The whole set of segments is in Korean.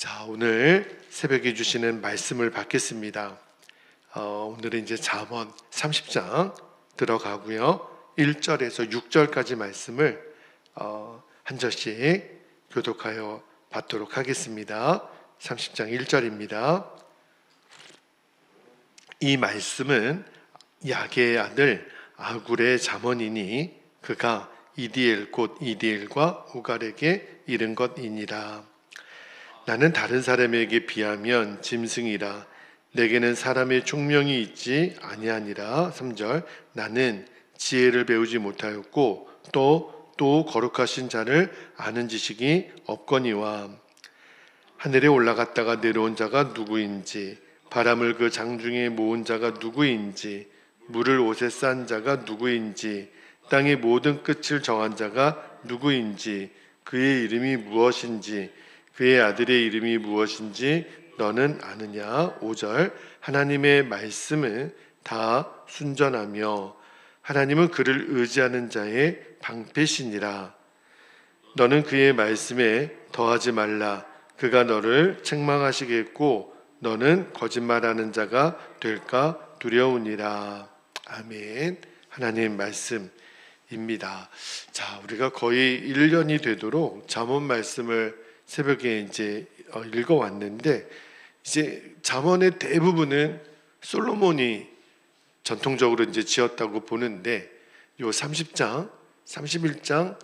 자, 오늘 새벽에 주시는 말씀을 받겠습니다. 오늘은 이제 잠언 30장 들어가고요. 1절에서 6절까지 말씀을 한 절씩 교독하여 받도록 하겠습니다. 30장 1절입니다. 이 말씀은 야게의 아들 아굴의 잠언이니 그가 이디엘 곧 이디엘과 우갈에게 이른 것이니라. 나는 다른 사람에게 비하면 짐승이라. 내게는 사람의 총명이 있지 아니하니라. 3절 나는 지혜를 배우지 못하였고 또 거룩하신 자를 아는 지식이 없거니와. 하늘에 올라갔다가 내려온 자가 누구인지, 바람을 그 장중에 모은 자가 누구인지, 물을 옷에 싼 자가 누구인지, 땅의 모든 끝을 정한 자가 누구인지, 그의 이름이 무엇인지, 그의 아들의 이름이 무엇인지 너는 아느냐. 5절 하나님의 말씀은 다 순전하며 하나님은 그를 의지하는 자의 방패시니라. 너는 그의 말씀에 더하지 말라. 그가 너를 책망하시겠고 너는 거짓말하는 자가 될까 두려우니라. 아멘. 하나님 말씀입니다. 자, 우리가 거의 1년이 되도록 잠언 말씀을 새벽에 이제 읽어왔는데, 이제 잠언의 대부분은 솔로몬이 전통적으로 이제 지었다고 보는데, 요 30장, 31장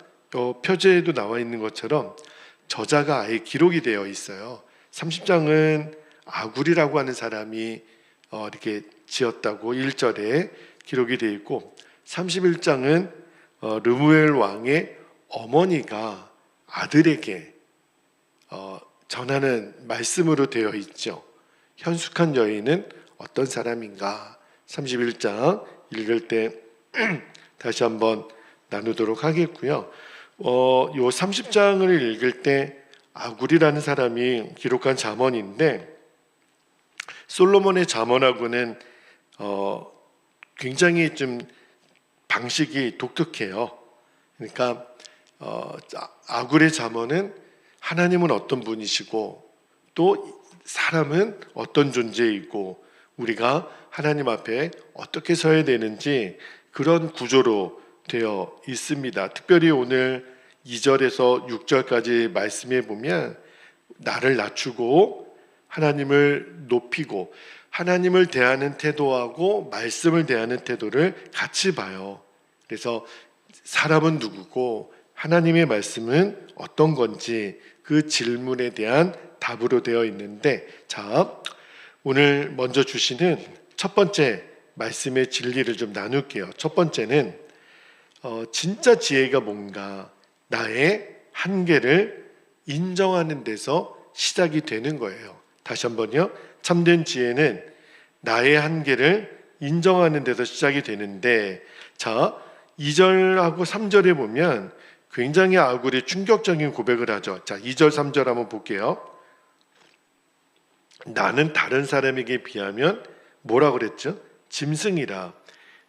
표제에도 나와 있는 것처럼 저자가 아예 기록이 되어 있어요. 30장은 아굴이라고 하는 사람이 이렇게 지었다고 1절에 기록이 되어 있고, 31장은 르무엘 왕의 어머니가 아들에게 전하는 말씀으로 되어 있죠. 현숙한 여인은 어떤 사람인가? 31장 읽을 때 다시 한번 나누도록 하겠고요. 요 30장을 읽을 때 아굴이라는 사람이 기록한 잠언인데, 솔로몬의 잠언하고는 굉장히 좀 방식이 독특해요. 그러니까 아굴의 잠언은 하나님은 어떤 분이시고 또 사람은 어떤 존재이고 우리가 하나님 앞에 어떻게 서야 되는지 그런 구조로 되어 있습니다. 특별히 오늘 2절에서 6절까지 말씀해 보면 나를 낮추고 하나님을 높이고 하나님을 대하는 태도하고 말씀을 대하는 태도를 같이 봐요. 그래서 사람은 누구고 하나님의 말씀은 어떤 건지 그 질문에 대한 답으로 되어 있는데, 자, 오늘 먼저 주시는 첫 번째 말씀의 진리를 좀 나눌게요. 첫 번째는 진짜 지혜가 뭔가, 나의 한계를 인정하는 데서 시작이 되는 거예요. 다시 한번요. 참된 지혜는 나의 한계를 인정하는 데서 시작이 되는데, 자, 2절하고 3절에 보면 굉장히 아굴이 충격적인 고백을 하죠. 자, 2절 3절 한번 볼게요. 나는 다른 사람에게 비하면 뭐라고 그랬죠? 짐승이라.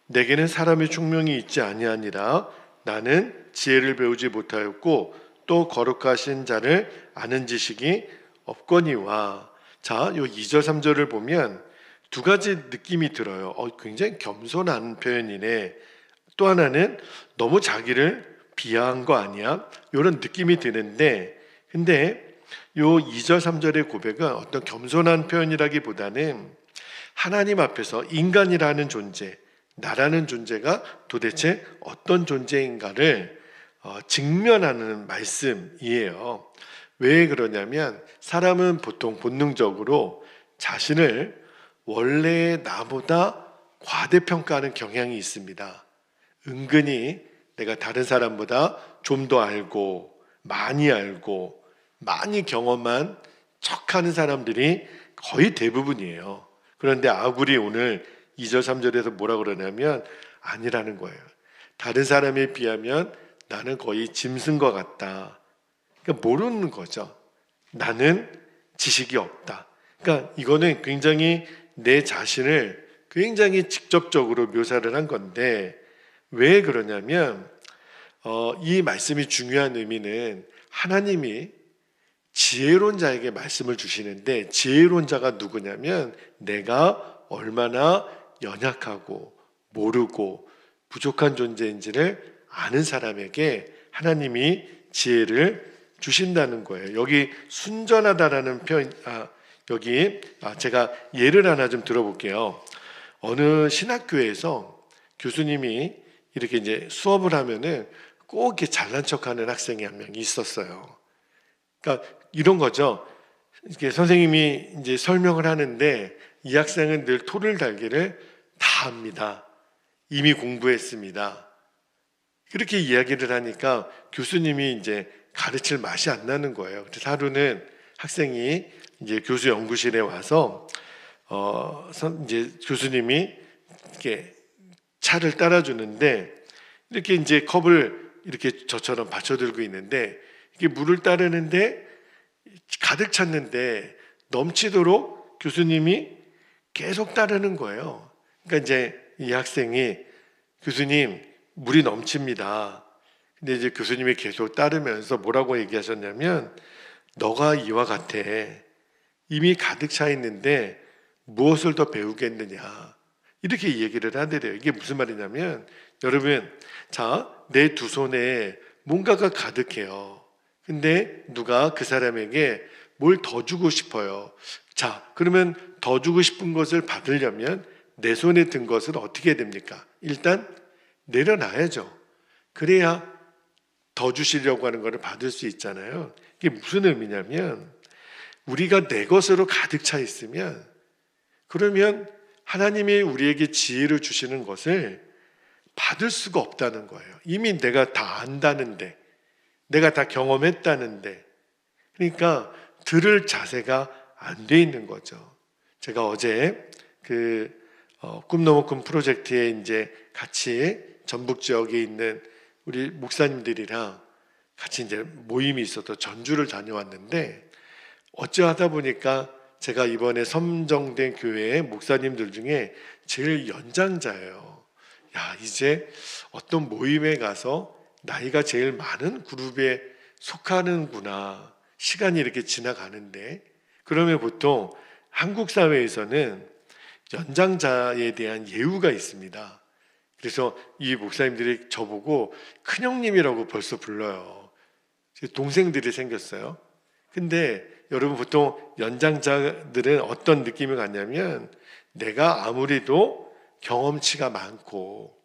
내게는 사람의 총명이 있지 아니하니라. 나는 지혜를 배우지 못하였고 또 거룩하신 자를 아는 지식이 없거니와. 자, 요 2절 3절을 보면 두 가지 느낌이 들어요. 굉장히 겸손한 표현이네. 또 하나는 너무 자기를 비하한 거 아니야? 이런 느낌이 드는데, 근데 요 2절 3절의 고백은 어떤 겸손한 표현이라기보다는 하나님 앞에서 인간이라는 존재, 나라는 존재가 도대체 어떤 존재인가를 직면하는 말씀이에요. 왜 그러냐면 사람은 보통 본능적으로 자신을 원래 나보다 과대평가하는 경향이 있습니다. 은근히 내가 다른 사람보다 좀 더 알고 많이 경험한 척하는 사람들이 거의 대부분이에요. 그런데 아굴이 오늘 2절 3절에서 뭐라 그러냐면 아니라는 거예요. 다른 사람에 비하면 나는 거의 짐승과 같다. 그러니까 모르는 거죠. 나는 지식이 없다. 그러니까 이거는 굉장히 내 자신을 굉장히 직접적으로 묘사를 한 건데, 왜 그러냐면 이 말씀이 중요한 의미는 하나님이 지혜로운 자에게 말씀을 주시는데, 지혜로운 자가 누구냐면 내가 얼마나 연약하고 모르고 부족한 존재인지를 아는 사람에게 하나님이 지혜를 주신다는 거예요. 여기 순전하다라는 표현, 제가 예를 하나 좀 들어볼게요. 어느 신학교에서 교수님이 이렇게 이제 수업을 하면은 꼭 이렇게 잘난 척하는 학생이 한 명 있었어요. 그러니까 이런 거죠. 이렇게 선생님이 이제 설명을 하는데 이 학생은 늘 토를 달기를 다 합니다. 이미 공부했습니다. 그렇게 이야기를 하니까 교수님이 이제 가르칠 맛이 안 나는 거예요. 그래서 하루는 학생이 이제 교수 연구실에 와서 이제 교수님이 이렇게 차를 따라주는데 이렇게 이제 컵을 이렇게 저처럼 받쳐들고 있는데 이게 물을 따르는데 가득 찼는데 넘치도록 교수님이 계속 따르는 거예요. 그러니까 이제 이 학생이 교수님 물이 넘칩니다. 근데 이제 교수님이 계속 따르면서 뭐라고 얘기하셨냐면 너가 이와 같아. 이미 가득 차 있는데 무엇을 더 배우겠느냐. 이렇게 얘기를 하더래요. 이게 무슨 말이냐면 여러분, 자, 내 두 손에 뭔가가 가득해요. 근데 누가 그 사람에게 뭘 더 주고 싶어요. 자, 그러면 더 주고 싶은 것을 받으려면 내 손에 든 것을 어떻게 됩니까? 일단 내려놔야죠. 그래야 더 주시려고 하는 것을 받을 수 있잖아요. 이게 무슨 의미냐면 우리가 내 것으로 가득 차 있으면 그러면 하나님이 우리에게 지혜를 주시는 것을 받을 수가 없다는 거예요. 이미 내가 다 안다는데, 내가 다 경험했다는데, 그러니까 들을 자세가 안 돼 있는 거죠. 제가 어제 꿈 너무 큰 프로젝트에 이제 같이 전북 지역에 있는 우리 목사님들이랑 같이 이제 모임이 있어서 전주를 다녀왔는데 어찌하다 보니까 제가 이번에 선정된 교회의 목사님들 중에 제일 연장자예요. 야, 이제 어떤 모임에 가서 나이가 제일 많은 그룹에 속하는구나. 시간이 이렇게 지나가는데 그러면 보통 한국 사회에서는 연장자에 대한 예우가 있습니다. 그래서 이 목사님들이 저보고 큰형님이라고 벌써 불러요. 동생들이 생겼어요. 근데 여러분 보통 연장자들은 어떤 느낌을 갖냐면 내가 아무래도 경험치가 많고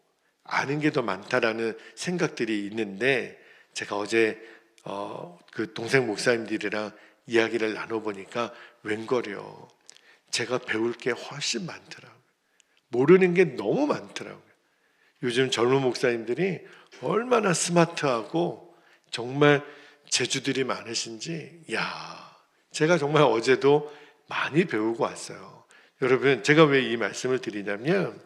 아는 게 더 많다라는 생각들이 있는데 제가 어제 그 동생 목사님들이랑 이야기를 나눠보니까 웬걸요. 제가 배울 게 훨씬 많더라고요. 모르는 게 너무 많더라고요. 요즘 젊은 목사님들이 얼마나 스마트하고 정말 재주들이 많으신지, 제가 정말 어제도 많이 배우고 왔어요. 여러분, 제가 왜 이 말씀을 드리냐면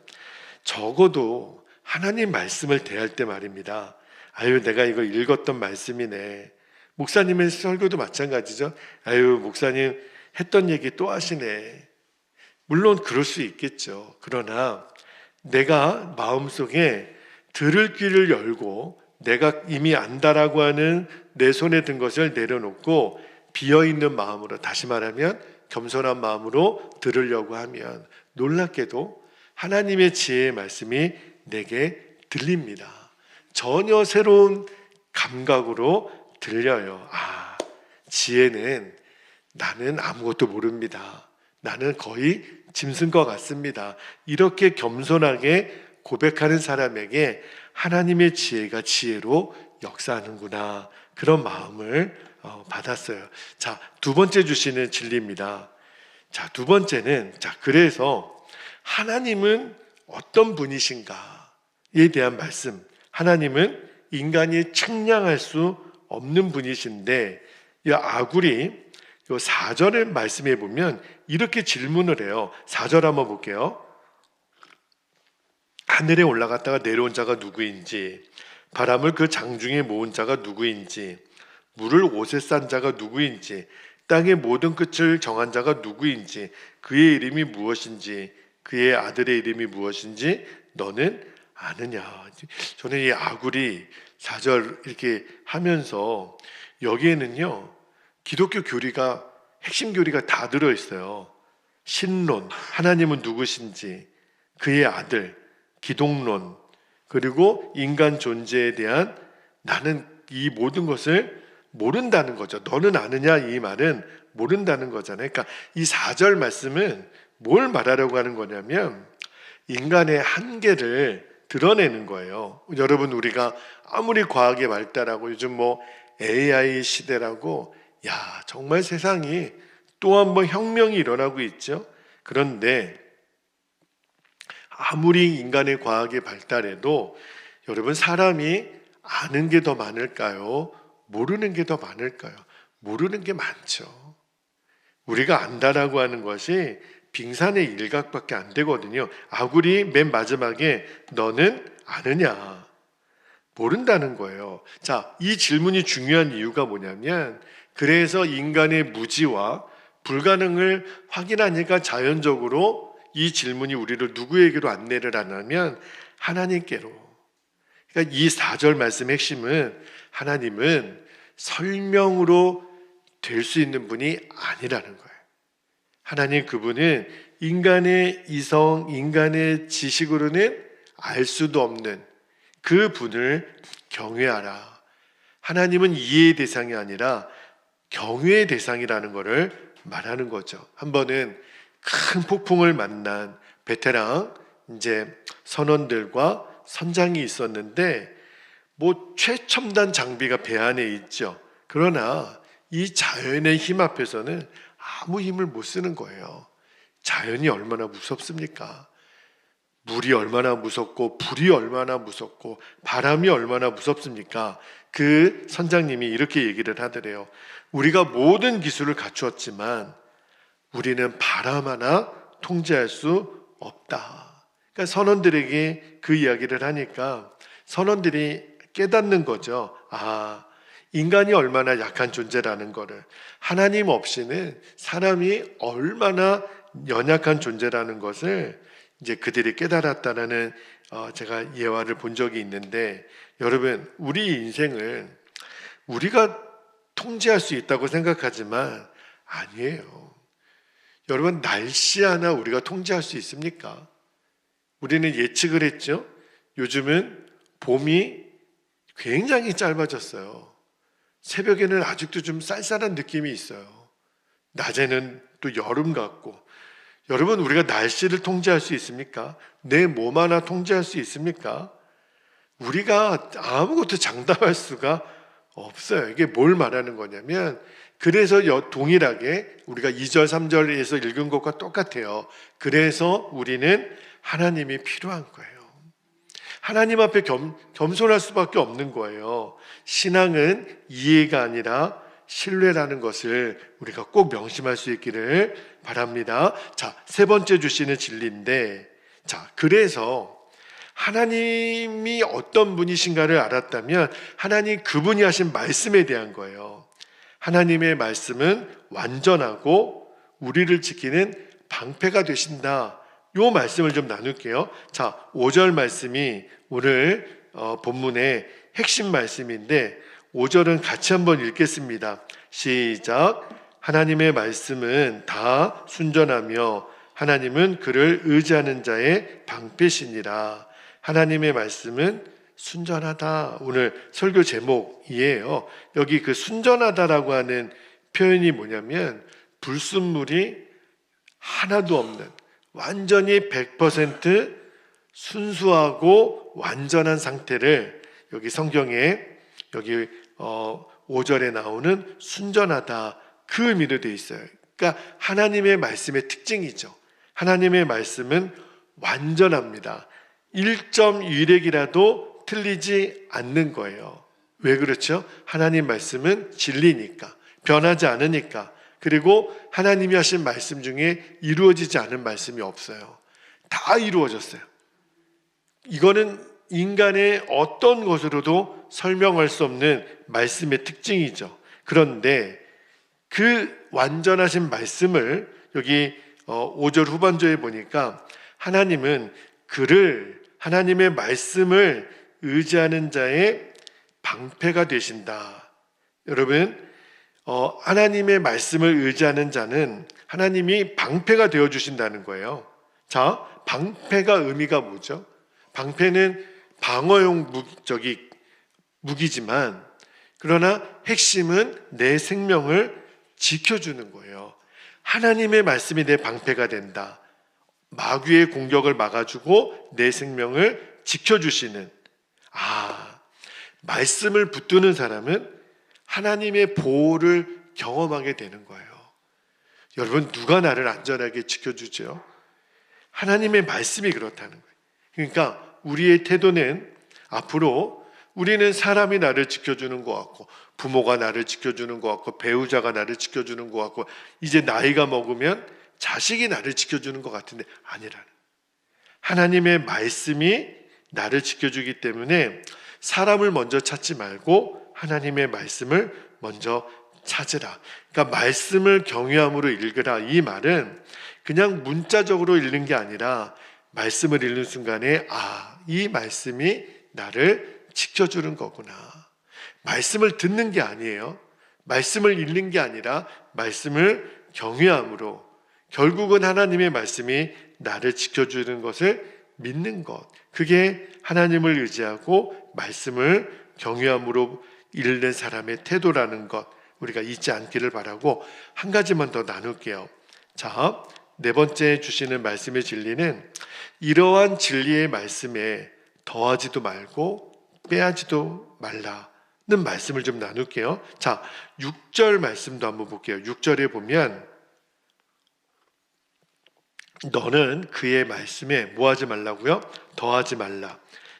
적어도 하나님 말씀을 대할 때 말입니다. 아유, 내가 이거 읽었던 말씀이네. 목사님의 설교도 마찬가지죠. 아유, 목사님 했던 얘기 또 하시네. 물론 그럴 수 있겠죠. 그러나 내가 마음속에 들을 귀를 열고 내가 이미 안다라고 하는 내 손에 든 것을 내려놓고 비어있는 마음으로, 다시 말하면 겸손한 마음으로 들으려고 하면 놀랍게도 하나님의 지혜의 말씀이 내게 들립니다. 전혀 새로운 감각으로 들려요. 지혜는 나는 아무것도 모릅니다. 나는 거의 짐승과 같습니다. 이렇게 겸손하게 고백하는 사람에게 하나님의 지혜가 지혜로 역사하는구나. 그런 마음을 받았어요. 자, 두 번째 주시는 진리입니다. 자, 두 번째는 그래서 하나님은 어떤 분이신가에 대한 말씀. 하나님은 인간이 측량할 수 없는 분이신데 이 아굴이 4절의 말씀에 보면 이렇게 질문을 해요. 4절 한번 볼게요. 하늘에 올라갔다가 내려온 자가 누구인지, 바람을 그 장중에 모은 자가 누구인지, 물을 옷에 싼 자가 누구인지, 땅의 모든 끝을 정한 자가 누구인지, 그의 이름이 무엇인지, 그의 아들의 이름이 무엇인지 너는 아느냐. 저는 이 아굴이 4절 이렇게 하면서 여기에는요 기독교 교리가 핵심 교리가 다 들어있어요. 신론, 하나님은 누구신지, 그의 아들, 기독론, 그리고 인간 존재에 대한 나는 이 모든 것을 모른다는 거죠. 너는 아느냐 이 말은 모른다는 거잖아요. 그러니까 이 4절 말씀은 뭘 말하려고 하는 거냐면 인간의 한계를 드러내는 거예요. 여러분, 우리가 아무리 과학이 발달하고 요즘 뭐 AI 시대라고 정말 세상이 또 한 번 혁명이 일어나고 있죠. 그런데 아무리 인간의 과학이 발달해도 여러분, 사람이 아는 게 더 많을까요? 모르는 게 더 많을까요? 모르는 게 많죠. 우리가 안다라고 하는 것이 빙산의 일각밖에 안 되거든요. 아구리 맨 마지막에 너는 아느냐? 모른다는 거예요. 자, 이 질문이 중요한 이유가 뭐냐면 그래서 인간의 무지와 불가능을 확인하니까 자연적으로 이 질문이 우리를 누구에게로 안내를 하냐면 하나님께로. 그러니까 이 4절 말씀의 핵심은 하나님은 설명으로 될 수 있는 분이 아니라는 거예요. 하나님, 그분은 인간의 이성, 인간의 지식으로는 알 수도 없는 그 분을 경외하라. 하나님은 이해의 대상이 아니라 경외의 대상이라는 것을 말하는 거죠. 한 번은 큰 폭풍을 만난 베테랑 선원들과 선장이 있었는데 뭐 최첨단 장비가 배 안에 있죠. 그러나 이 자연의 힘 앞에서는 아무 힘을 못 쓰는 거예요. 자연이 얼마나 무섭습니까? 물이 얼마나 무섭고 불이 얼마나 무섭고 바람이 얼마나 무섭습니까? 그 선장님이 이렇게 얘기를 하더래요. 우리가 모든 기술을 갖추었지만 우리는 바람 하나 통제할 수 없다. 그러니까 선원들에게 그 이야기를 하니까 선원들이 깨닫는 거죠. 인간이 얼마나 약한 존재라는 거를, 하나님 없이는 사람이 얼마나 연약한 존재라는 것을 이제 그들이 깨달았다라는 제가 예화를 본 적이 있는데, 여러분, 우리 인생을 우리가 통제할 수 있다고 생각하지만 아니에요. 여러분, 날씨 하나 우리가 통제할 수 있습니까? 우리는 예측을 했죠. 요즘은 봄이 굉장히 짧아졌어요. 새벽에는 아직도 좀 쌀쌀한 느낌이 있어요. 낮에는 또 여름 같고. 여러분, 우리가 날씨를 통제할 수 있습니까? 내 몸 하나 통제할 수 있습니까? 우리가 아무것도 장담할 수가 없어요. 이게 뭘 말하는 거냐면, 그래서 동일하게 우리가 2절 3절에서 읽은 것과 똑같아요. 그래서 우리는 하나님이 필요한 거예요. 하나님 앞에 겸손할 수밖에 없는 거예요. 신앙은 이해가 아니라 신뢰라는 것을 우리가 꼭 명심할 수 있기를 바랍니다. 자, 세 번째 주시는 진리인데, 그래서 하나님이 어떤 분이신가를 알았다면 하나님 그분이 하신 말씀에 대한 거예요. 하나님의 말씀은 완전하고 우리를 지키는 방패가 되신다. 이 말씀을 좀 나눌게요. 자, 5절 말씀이 오늘 본문의 핵심 말씀인데 5절은 같이 한번 읽겠습니다. 시작. 하나님의 말씀은 다 순전하며 하나님은 그를 의지하는 자의 방패시니라. 하나님의 말씀은 순전하다. 오늘 설교 제목이에요. 여기 그 순전하다라고 하는 표현이 뭐냐면 불순물이 하나도 없는, 완전히 100% 순수하고 완전한 상태를 여기 성경에 여기 5절에 나오는 순전하다, 그 의미로 되어 있어요. 그러니까 하나님의 말씀의 특징이죠. 하나님의 말씀은 완전합니다. 1.1핵이라도 틀리지 않는 거예요. 왜 그렇죠? 하나님 말씀은 진리니까, 변하지 않으니까. 그리고 하나님이 하신 말씀 중에 이루어지지 않은 말씀이 없어요. 다 이루어졌어요. 이거는 인간의 어떤 것으로도 설명할 수 없는 말씀의 특징이죠. 그런데 그 완전하신 말씀을 여기 5절 후반절에 보니까 하나님은 하나님의 말씀을 의지하는 자의 방패가 되신다. 여러분, 하나님의 말씀을 의지하는 자는 하나님이 방패가 되어 주신다는 거예요. 자, 방패가 의미가 뭐죠? 방패는 방어용 무기지만 그러나 핵심은 내 생명을 지켜주는 거예요. 하나님의 말씀이 내 방패가 된다. 마귀의 공격을 막아주고 내 생명을 지켜주시는, 말씀을 붙드는 사람은 하나님의 보호를 경험하게 되는 거예요. 여러분, 누가 나를 안전하게 지켜주죠? 하나님의 말씀이 그렇다는 거예요. 그러니까 우리의 태도는 앞으로 우리는 사람이 나를 지켜주는 것 같고, 부모가 나를 지켜주는 것 같고, 배우자가 나를 지켜주는 것 같고, 이제 나이가 먹으면 자식이 나를 지켜주는 것 같은데 아니라는, 하나님의 말씀이 나를 지켜주기 때문에 사람을 먼저 찾지 말고 하나님의 말씀을 먼저 찾으라. 그러니까 말씀을 경외함으로 읽으라, 이 말은 그냥 문자적으로 읽는 게 아니라 말씀을 읽는 순간에 이 말씀이 나를 지켜주는 거구나. 말씀을 듣는 게 아니에요. 말씀을 읽는 게 아니라 말씀을 경외함으로, 결국은 하나님의 말씀이 나를 지켜주는 것을 믿는 것, 그게 하나님을 의지하고 말씀을 경외함으로 읽는 사람의 태도라는 것, 우리가 잊지 않기를 바라고 한 가지만 더 나눌게요. 자, 네 번째 주시는 말씀의 진리는 이러한 진리의 말씀에 더하지도 말고 빼하지도 말라는 말씀을 좀 나눌게요. 자, 6절 말씀도 한번 볼게요. 6절에 보면 너는 그의 말씀에 뭐 하지 말라고요? 더하지 말라.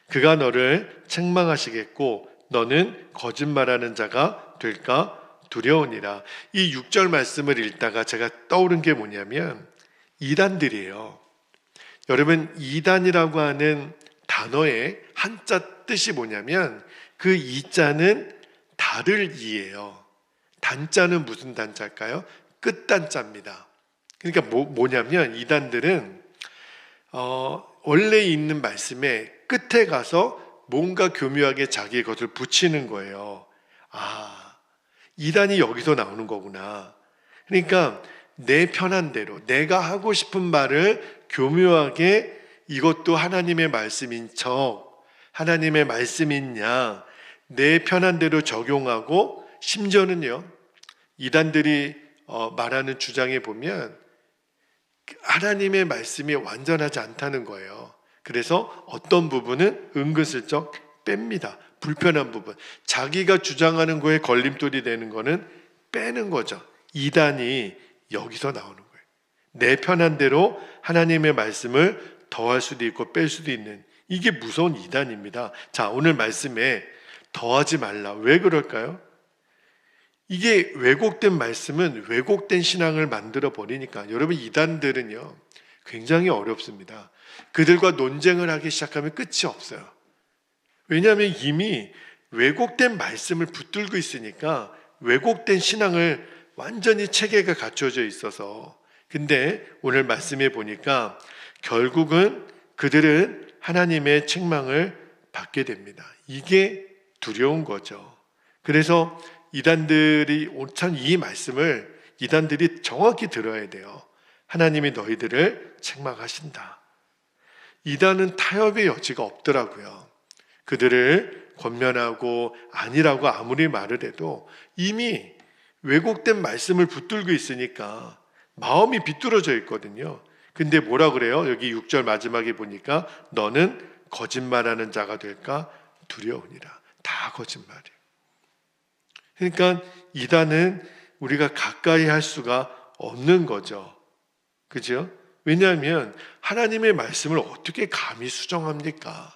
그가 너를 책망하시겠고 너는 거짓말하는 자가 될까 두려우니라. 이 6절 말씀을 읽다가 제가 떠오른 게 뭐냐면 이단들이에요. 여러분, 이단이라고 하는 단어의 한자 뜻이 뭐냐면 그 이자는 달을 이예요. 단자는 무슨 단자일까요? 끝단자입니다. 그러니까 뭐냐면 이단들은 원래 있는 말씀에 끝에 가서 뭔가 교묘하게 자기의 것을 붙이는 거예요. 이단이 여기서 나오는 거구나. 그러니까 내 편한 대로 내가 하고 싶은 말을 교묘하게, 이것도 하나님의 말씀인 척, 하나님의 말씀이냐, 내 편한 대로 적용하고, 심지어는요 이단들이 말하는 주장에 보면 하나님의 말씀이 완전하지 않다는 거예요. 그래서 어떤 부분은 은근슬쩍 뺍니다. 불편한 부분, 자기가 주장하는 거에 걸림돌이 되는 거는 빼는 거죠. 이단이 여기서 나오는 거예요. 내 편한 대로 하나님의 말씀을 더할 수도 있고 뺄 수도 있는, 이게 무서운 이단입니다. 자, 오늘 말씀에 더하지 말라. 왜 그럴까요? 이게 왜곡된 말씀은 왜곡된 신앙을 만들어 버리니까. 여러분, 이단들은요 굉장히 어렵습니다. 그들과 논쟁을 하기 시작하면 끝이 없어요. 왜냐하면 이미 왜곡된 말씀을 붙들고 있으니까, 왜곡된 신앙을 완전히 체계가 갖춰져 있어서. 근데 오늘 말씀에 보니까 결국은 그들은 하나님의 책망을 받게 됩니다. 이게 두려운 거죠. 그래서 이단들이 참 이 말씀을 이단들이 정확히 들어야 돼요. 하나님이 너희들을 책망하신다. 이단은 타협의 여지가 없더라고요. 그들을 권면하고 아니라고 아무리 말을 해도 이미 왜곡된 말씀을 붙들고 있으니까 마음이 비뚤어져 있거든요. 근데 뭐라 그래요? 여기 6절 마지막에 보니까 너는 거짓말하는 자가 될까 두려우니라. 다 거짓말이에요. 그러니까 이단은 우리가 가까이 할 수가 없는 거죠. 그죠? 왜냐하면 하나님의 말씀을 어떻게 감히 수정합니까?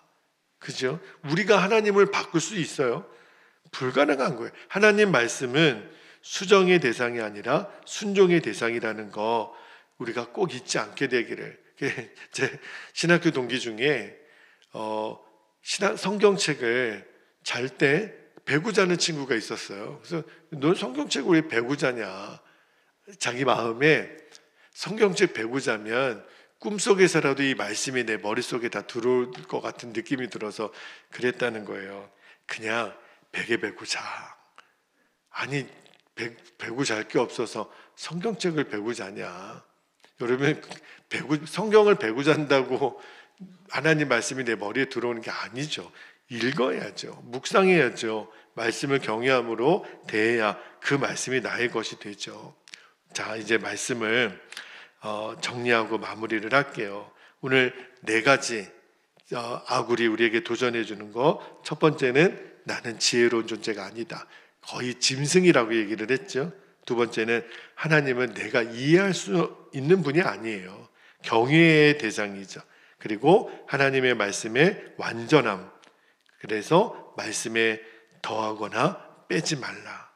그죠? 우리가 하나님을 바꿀 수 있어요? 불가능한 거예요. 하나님 말씀은 수정의 대상이 아니라 순종의 대상이라는 거 우리가 꼭 잊지 않게 되기를. 제 신학교 동기 중에 성경책을 잘 때 배구 자는 친구가 있었어요. 그래서 넌 성경책을 왜 배구 자냐? 자기 마음에 성경책 배구 자면 꿈속에서라도 이 말씀이 내 머릿속에 다 들어올 것 같은 느낌이 들어서 그랬다는 거예요. 그냥 베개 베고 자. 아니, 배구 잘 게 없어서 성경책을 배우자냐. 여러분, 성경을 배우잔다고 하나님 말씀이 내 머리에 들어오는 게 아니죠. 읽어야죠. 묵상해야죠. 말씀을 경외함으로 대해야 그 말씀이 나의 것이 되죠. 자, 이제 말씀을 정리하고 마무리를 할게요. 오늘 4가지 아굴이 우리에게 도전해 주는 거. 첫 번째는 나는 지혜로운 존재가 아니다. 거의 짐승이라고 얘기를 했죠. 두 번째는 하나님은 내가 이해할 수 있는 분이 아니에요. 경외의 대상이죠. 그리고 하나님의 말씀의 완전함. 그래서 말씀에 더하거나 빼지 말라.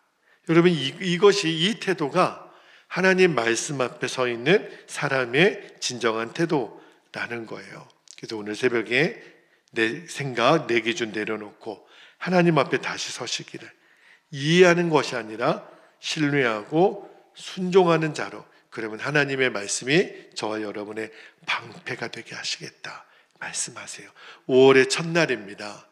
여러분, 이것이, 이 태도가 하나님 말씀 앞에 서 있는 사람의 진정한 태도라는 거예요. 그래서 오늘 새벽에 내 생각, 내 기준 내려놓고 하나님 앞에 다시 서시기를, 이해하는 것이 아니라 신뢰하고 순종하는 자로, 그러면 하나님의 말씀이 저와 여러분의 방패가 되게 하시겠다 말씀하세요. 5월의 첫날입니다.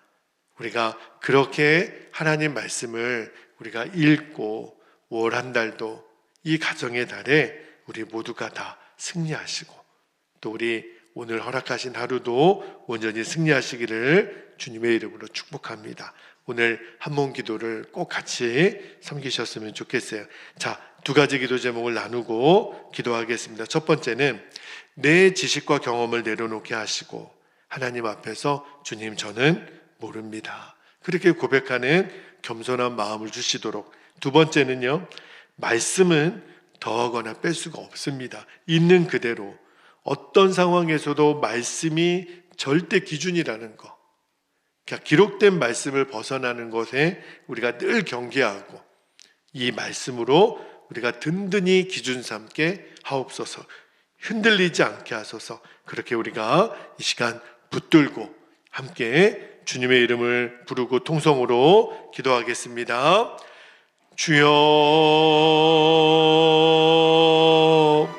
우리가 그렇게 하나님 말씀을 우리가 읽고 5월 한 달도 이 가정의 달에 우리 모두가 다 승리하시고, 또 우리 오늘 허락하신 하루도 온전히 승리하시기를 주님의 이름으로 축복합니다. 오늘 한몸 기도를 꼭 같이 섬기셨으면 좋겠어요. 자, 2가지 기도 제목을 나누고 기도하겠습니다. 첫 번째는 내 지식과 경험을 내려놓게 하시고 하나님 앞에서 주님, 저는 모릅니다, 그렇게 고백하는 겸손한 마음을 주시도록. 두 번째는요, 말씀은 더하거나 뺄 수가 없습니다. 있는 그대로, 어떤 상황에서도 말씀이 절대 기준이라는 거. 기록된 말씀을 벗어나는 것에 우리가 늘 경계하고, 이 말씀으로 우리가 든든히 기준 삼게 하옵소서. 흔들리지 않게 하소서. 그렇게 우리가 이 시간 붙들고 함께 주님의 이름을 부르고 통성으로 기도하겠습니다. 주여